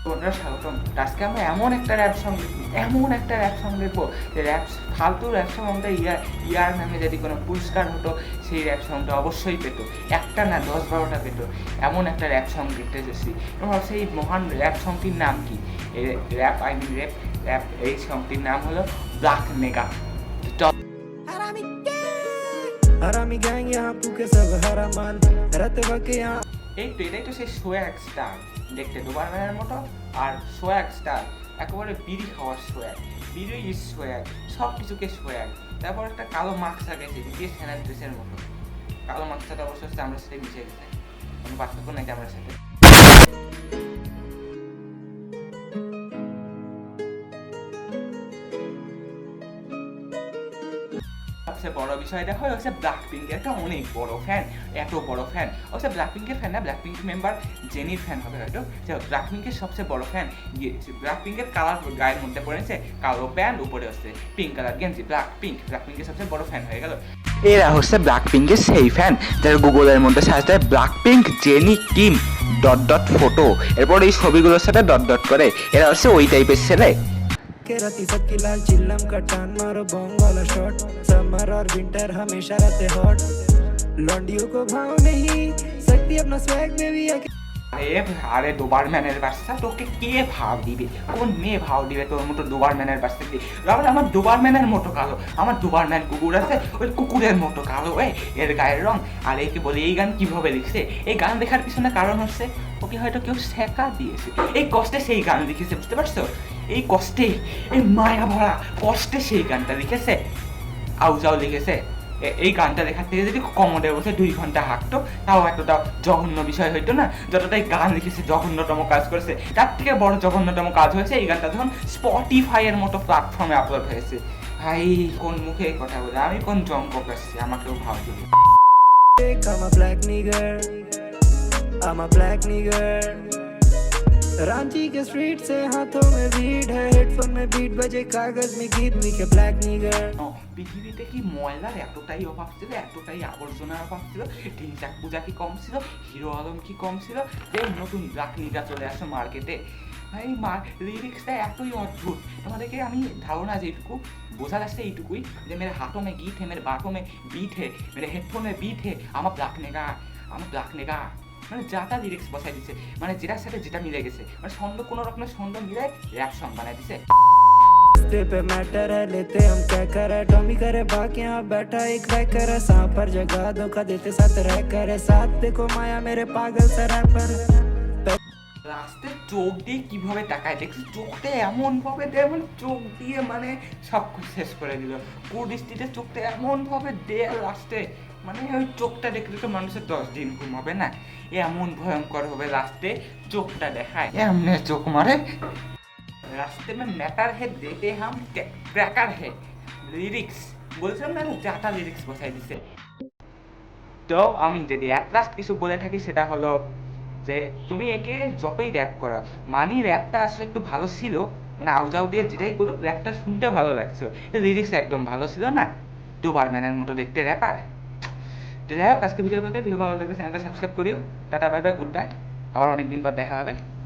বন্ধুরা স্বাগতম। আজকে আমরা এমন একটা র্যাপ সং দেখবো যে ফালতু র্যাপ সং আমাদের ইয়ার নামে যদি কোনো পুরস্কার হতো সেই র্যাপ সংটা অবশ্যই পেতো, একটা না 10-12টা পেতো। এমন একটা র্যাপ সং দেখতে এসেছি এবং সেই মহান র্যাপ সংটির নাম কি? র্যাপ এই সংটির নাম হলো ব্ল্যাক নেগা। हरामी गैंग यहाँ भूखे सब हरा माल रहते वक्त यहाँ এটাই তো সেই সোয়াগ স্টার, দেখতে ডোবারম্যানের মতো, আর সোয়াগ স্টার একেবারে বিড়ি খাওয়ার সোয়াগ, বিড়ি ইজ সোয়াগ, সব কিছুকে সোয়াগ। তারপর একটা কালো মাস্ক গেছে বিদেশ সেনার ড্রেসের মতো। কালো মাস্কটা অবশ্য আমরা সাথে মিশে গেছে, কোনো পার্থক্য নাই আমার সাথে। সবচেয়ে বড় বিষয়টা হয় হচ্ছে ব্ল্যাক পিঙ্কের একটা অনেক বড় ফ্যান, এত বড় ফ্যান। অবশ্যই ব্ল্যাক পিঙ্কের ফ্যান না, ব্ল্যাক পিঙ্ক মেম্বার জেনির ফ্যান হবে হয়তো। ব্ল্যাক পিঙ্কের সবচেয়ে বড় ফ্যান। ব্ল্যাক পিঙ্কের কালার গায়ের মধ্যে পড়েছে কালো প্যান্ট, উপরে হচ্ছে পিঙ্ক কালার গেঞ্জি। ব্ল্যাক পিঙ্কের সবচেয়ে বড় ফ্যান হয়ে গেল। এরা হচ্ছে ব্ল্যাক পিঙ্কের সেই ফ্যান যারা গুগলের মধ্যে সার্চ দেয় black pink jenny Kim photo, এরপর এই ছবিগুলোর সাথে ডট করে। এরা হচ্ছে ওই টাইপের ছেলে। के राती सबकी लाल चिल्लम का टान मारो बॉम्ब वाला शॉट समर और विंटर हमेशा रहते हॉट लॉन्डियों को भाव नहीं सकती अपना स्वैग में भी আরে ডোবারম্যানের বাচ্চা, তোকে কে ভাव দিবে? কোন মেয়ে ভাव দিবে তোর মতো ডোবারম্যানের বাচ্চাকে? আমার ডোবারম্যানের মতো কালো, আমার ডোবারম্যান কুকুর আছে, ওই কুকুরের মতো কালো এর গায়ের রং। আর একে বলে এই গান কিভাবে লিখছে? এই গান লেখার পিছনে কারণ হচ্ছে ওকে হয়তো কেউ শেখা দিয়েছে, এই কষ্টে সেই গান লিখেছে, বুঝতে পারছো? এই কষ্টে, এই মায়া ভরা কষ্টে সেই গানটা লিখেছে। আউজাও লিখেছে। এই গানটা লেখার থেকে যদি কমোডে বসে 2 ঘন্টা হাঁটতো তাও এতটা জঘন্য বিষয় হইতো না যতটাই গান লিখেছে জঘন্যতম কাজ করেছে। তার থেকে বড় জঘন্যতম কাজ হয়েছে এই গানটা যখন স্পটিফাই এর মতো প্ল্যাটফর্মে আপলোড হয়েছে। ভাই কোন মুখে কথা বলে, আমি কোন জঙ্কক আসছি, আমাকেও ভাব দিবে। I'm a black nigger I'm a black nigger Ranchi के स्ट्रीट से हाथों में बीट है हेडफोन में बीट बजे कागज में गीत लिखे ब्लैक निगर। পৃথিবীতে কি ময়লার এতটাই অভাব ছিল, এতটাই আবর্জনার অভাব ছিল? ঢিংচাক পূজা কি কম ছিল? হিরো আলম কি কম ছিল? যে নতুন ব্ল্যাক নিগা চলে আসছে মার্কেটে। ভাই লিরিক্সটা এতই অদ্ভুত, তোমাদেরকে আমি ধারণা যেটুকু বোঝা যাচ্ছে এইটুকুই যে মেরে হাতों में गीत है, मेरे बातों में बीट है, मेरे हेडफोन में बीट है, আমার ব্ল্যাক নেগা। মানে যাতা লিরিক্স বসাই দিচ্ছে, মানে যেটার সাথে যেটা মিলে গেছে, মানে ছন্দ কোনো রকমের ছন্দ মিলে র্যাপ সং বানাই দিছে। पे मैटर है लेते हम क्या करे टॉमी करे बाकी यहाँ बैठा एक रैकर है सांप पर जगह धोखा देते साथ रह करे साथ देखो माया मेरे पागल सा रैपर রাস্তায় চোখ দিয়ে কিভাবে তাকায় দেখছি, চোখটা এমন ভাবে দেয় মানে চোখ দিয়ে মানে সব শেষ করে দিল। কুদৃষ্টিতে চোখটা এমন ভাবে দেয় লাস্টে, মানে ওই চোখটা দেখলে তো মানুষের 10 দিন ঘুম হবে না, এমন ভয়ঙ্কর হবে লাস্টে চোখটা দেখায়, এমনি চোখ মারে। রাস্তে में मैटर है देते हम क्रैकर है লিরিক্স বলছিলাম না, যাতা লিরিক্স বসাই দিছে। তো আমি যদি এক লাস্ট কিছু বলে থাকি সেটা হলো যে তুমি একে যতই র্যাপ করা, মানি র্যাপটা আসলে একটু ভালো ছিল, মানে আউজাউ দিয়ে যেটাই করুক র্যাপটা শুনতে ভালো লাগছিল, লিরিক্স একদম ভালো ছিল না। ডোবারম্যানের মতো দেখতে র্যাপার। তো যাই হোক, আজকে ভিডিও ভালো লাগলে চ্যানেলটা সাবস্ক্রাইব করিও। Tata bye bye, good night, আবার অনেকদিন পর দেখা হবে।